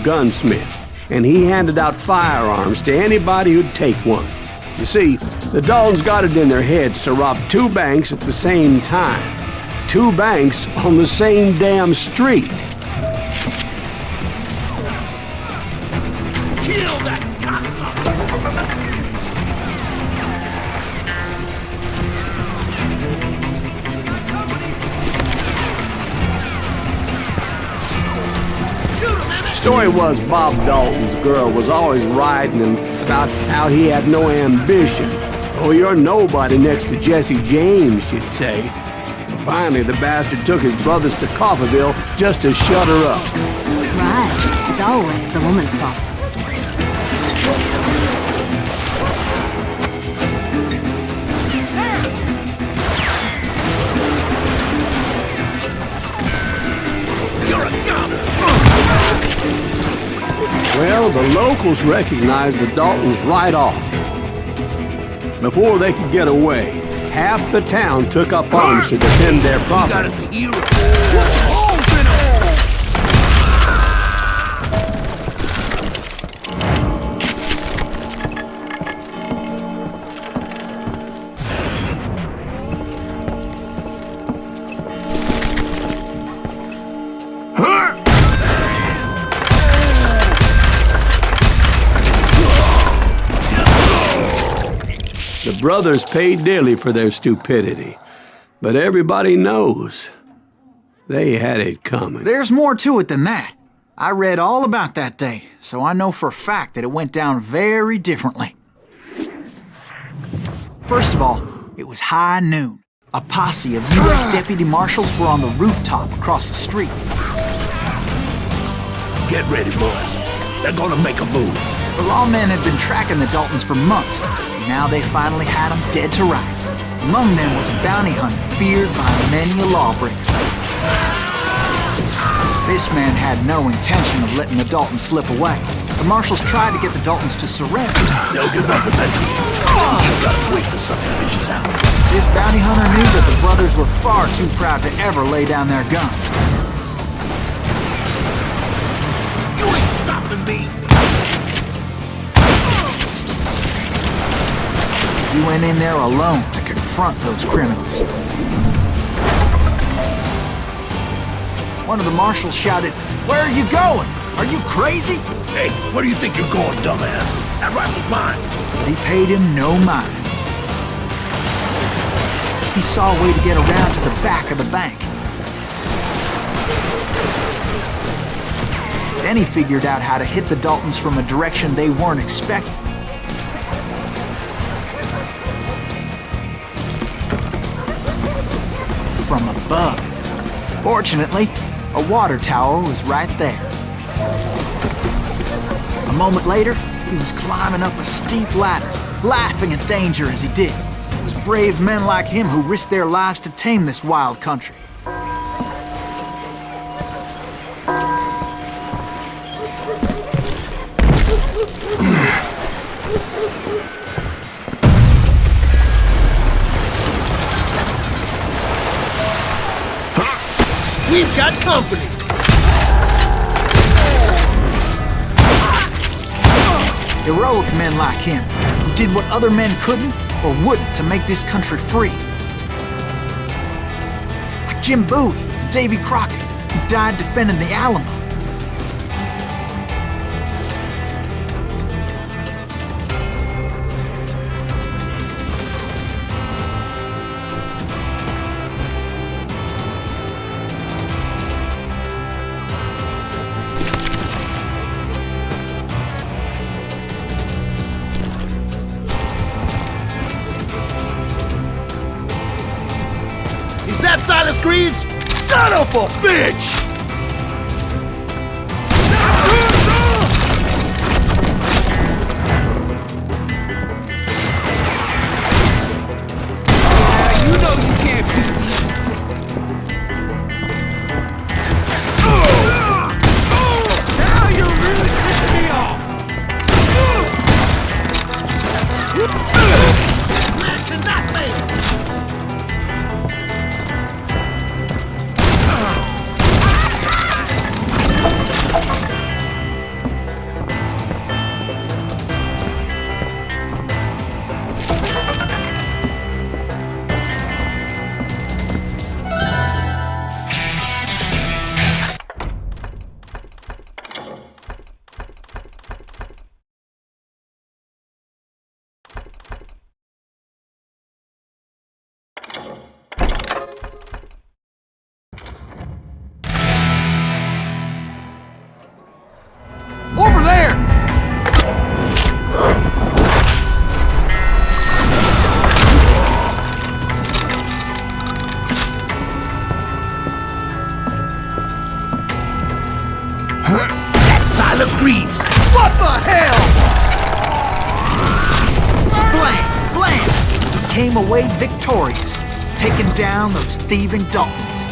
gunsmith, and he handed out firearms to anybody who'd take one. You see, the Daltons got it in their heads to rob two banks at the same time. Two banks on the same damn street. Kill that cocksucker! Story was Bob Dalton's girl was always riding him about how he had no ambition. Oh, you're nobody next to Jesse James, she'd say. Finally, the bastard took his brothers to Coffeyville just to shut her up. Right. It's always the woman's fault. You're a goner! Well, the locals recognized the Daltons right off. Before they could get away, half the town took up arms to defend their property. You got us a hero. Put some holes in him! The brothers paid dearly for their stupidity, but everybody knows they had it coming. There's more to it than that. I read all about that day, so I know for a fact that it went down very differently. First of all, it was high noon. A posse of U.S. deputy marshals were on the rooftop across the street. Get ready, boys. They're gonna make a move. The lawmen had been tracking the Daltons for months, and now they finally had them dead to rights. Among them was a bounty hunter feared by many a lawbreaker. This man had no intention of letting the Daltons slip away. The marshals tried to get the Daltons to surrender. They'll give up eventually. You gotta wait for something bitches out. This bounty hunter knew that the brothers were far too proud to ever lay down their guns. You ain't stopping me! He went in there alone to confront those criminals. One of the marshals shouted, "Where are you going? Are you crazy?" Hey, where do you think you're going, dumbass? That rifle's mine. But he paid him no mind. He saw a way to get around to the back of the bank. Then he figured out how to hit the Daltons from a direction they weren't expecting. From above. Fortunately, a water tower was right there. A moment later, he was climbing up a steep ladder, laughing at danger as he did. It was brave men like him who risked their lives to tame this wild country. We've got company! Heroic men like him, who did what other men couldn't or wouldn't to make this country free. Like Jim Bowie and Davy Crockett, who died defending the Alamo. Is that Silas Greaves? Son of a bitch! You know you can't beat me. Now you're really pissing me off. Man cannot make. Silas Greaves! What the hell? Blam! Blam! He came away victorious, taking down those thieving Daltons.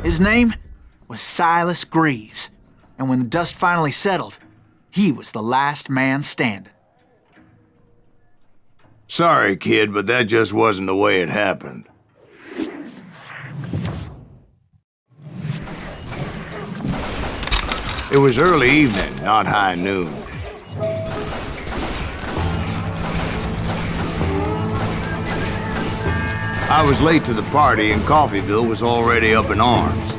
His name was Silas Greaves, and when the dust finally settled, he was the last man standing. Sorry, kid, but that just wasn't the way it happened. It was early evening, not high noon. I was late to the party, and Coffeyville was already up in arms.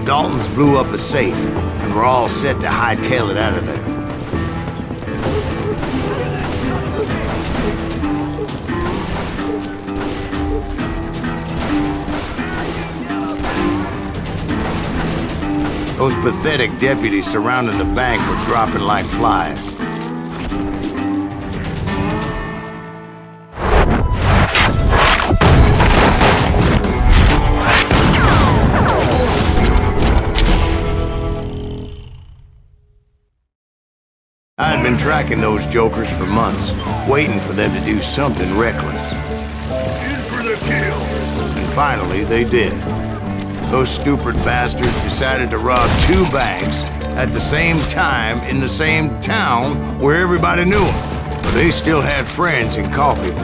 Daltons blew up a safe, and were all set to hightail it out of there. Those pathetic deputies surrounding the bank were dropping like flies. I had been tracking those jokers for months, waiting for them to do something reckless. In for the kill! And finally, they did. Those stupid bastards decided to rob 2 banks at the same time in the same town where everybody knew them. But they still had friends in Coffeyville.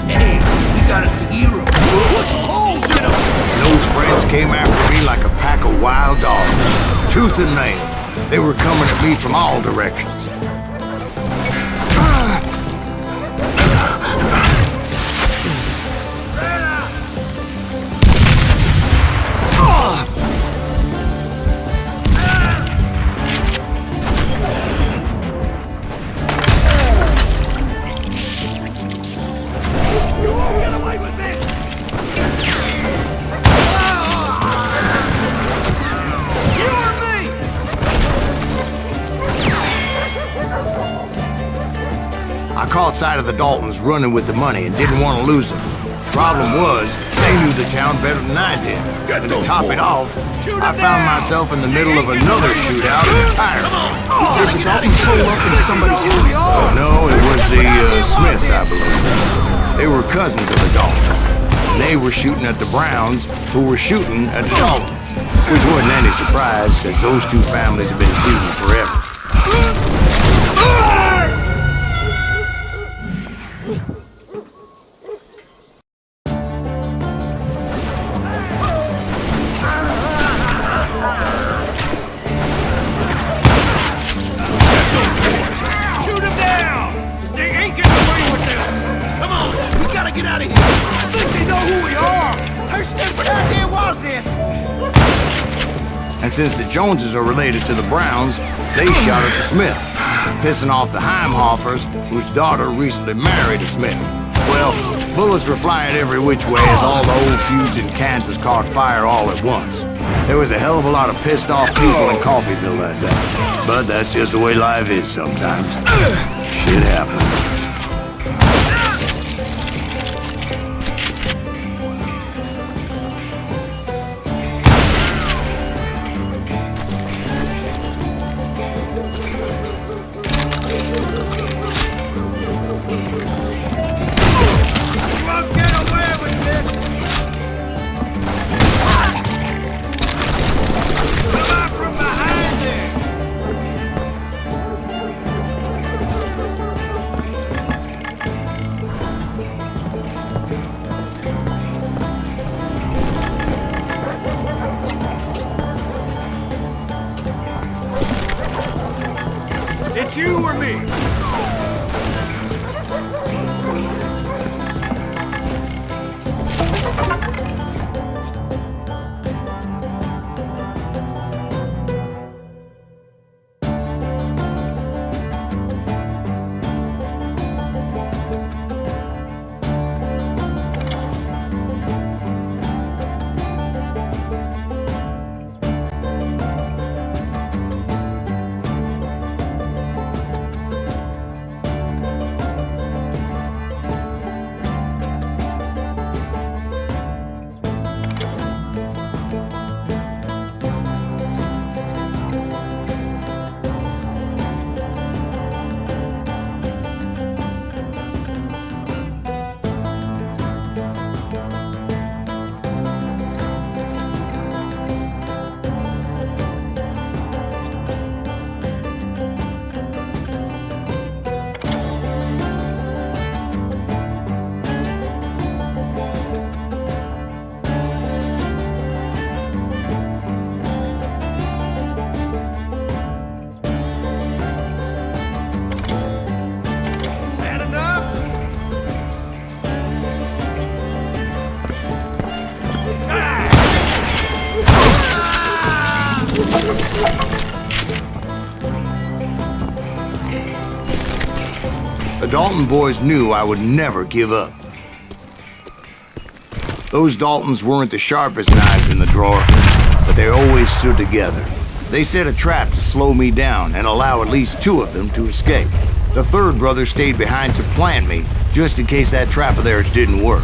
Hey, we got us a hero! Put some holes in him! Those friends came after me like a pack of wild dogs, tooth and nail. They were coming at me from all directions. I caught sight of the Daltons running with the money and didn't want to lose them. Problem was, they knew the town better than I did. And to top it off, I found myself in the middle of another shootout entirely. Did the Daltons pull up in somebody's house? No, it was the Smiths, I believe. They were cousins of the Daltons. And they were shooting at the Browns, who were shooting at the Daltons. Which wasn't any surprise, because those 2 families have been feuding forever. Get out of here! I think they know who we are! How stupid idea was this? And since the Joneses are related to the Browns, they shot at the Smiths, pissing off the Heimhoffers, whose daughter recently married a Smith. Well, bullets were flying every which way as all the old feuds in Kansas caught fire all at once. There was a hell of a lot of pissed off people in Coffeyville that day. But that's just the way life is sometimes. Shit happens. Won't get away with this! Dalton boys knew I would never give up. Those Daltons weren't the sharpest knives in the drawer, but they always stood together. They set a trap to slow me down and allow at least 2 of them to escape. The third brother stayed behind to plant me, just in case that trap of theirs didn't work.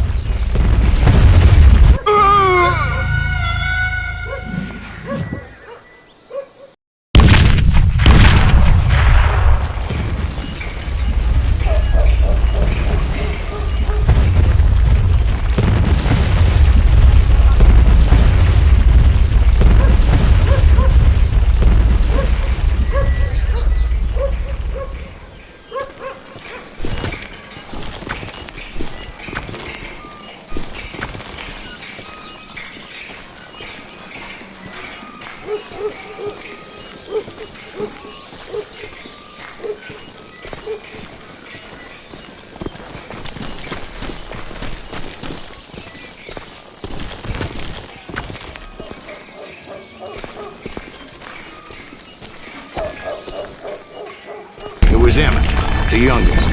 It was Emmett, the youngest,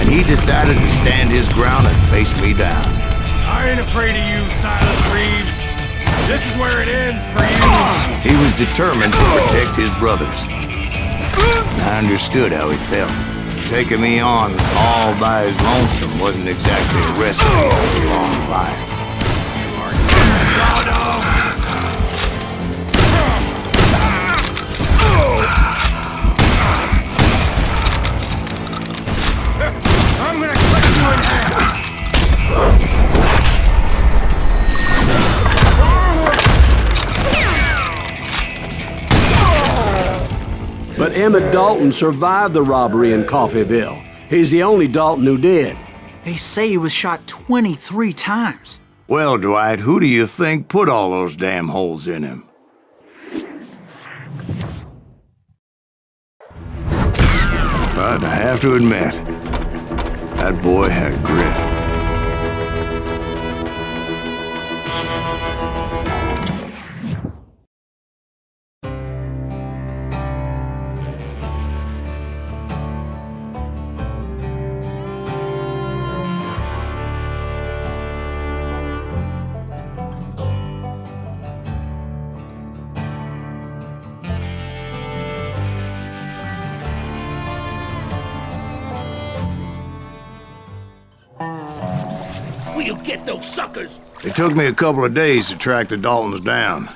and he decided to stand his ground and face me down. I ain't afraid of you, Silas Reeves. This is where it ends for you. He was determined to protect his brothers. I understood how he felt. Taking me on all by his lonesome wasn't exactly a recipe for a long life. I'm gonna cut you in half. But Emmett Dalton survived the robbery in Coffeyville. He's the only Dalton who did. They say he was shot 23 times. Well, Dwight, who do you think put all those damn holes in him? But I have to admit, that boy had grit. Will you get those suckers? It took me a couple of days to track the Daltons down.